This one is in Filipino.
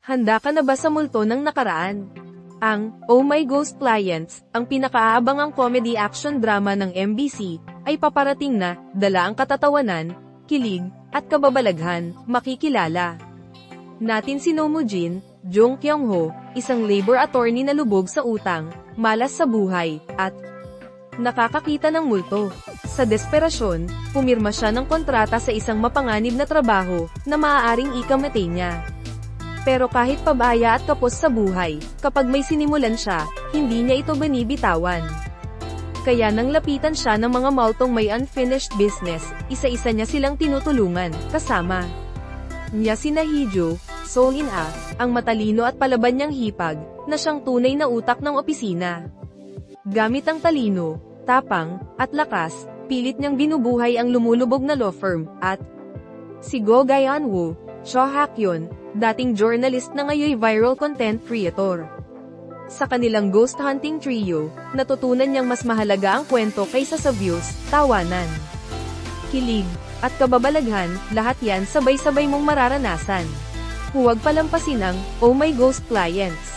Handa ka na ba sa multo ng nakaraan? Ang Oh My Ghost Clients, ang pinakaabangang comedy action drama ng MBC, ay paparating na, dala ang katatawanan, kilig, at kababalaghan. Makikilala natin si Nomujin, Jung Kyung-ho, isang labor attorney na lubog sa utang, malas sa buhay, at nakakakita ng multo. Sa desperasyon, pumirma siya ng kontrata sa isang mapanganib na trabaho, na maaaring ikamatay niya. Pero kahit pabaya at kapos sa buhay, kapag may sinimulan siya, hindi niya ito binibitawan. Kaya nang lapitan siya ng mga multong may unfinished business, isa-isa niya silang tinutulungan, kasama niya sina Hee-joo, So In-a, ang matalino at palaban niyang hipag, na siyang tunay na utak ng opisina. Gamit ang talino, tapang, at lakas, pilit niyang binubuhay ang lumulubog na law firm, at si Go Gaeun-woo, Cho Hak-yeon, dating journalist na ngayon viral content creator. Sa kanilang ghost hunting trio, natutunan niyang mas mahalaga ang kwento kaysa sa views, tawanan, kilig, at kababalaghan, lahat yan sabay-sabay mong mararanasan. Huwag palampasin ang Oh My Ghost Clients.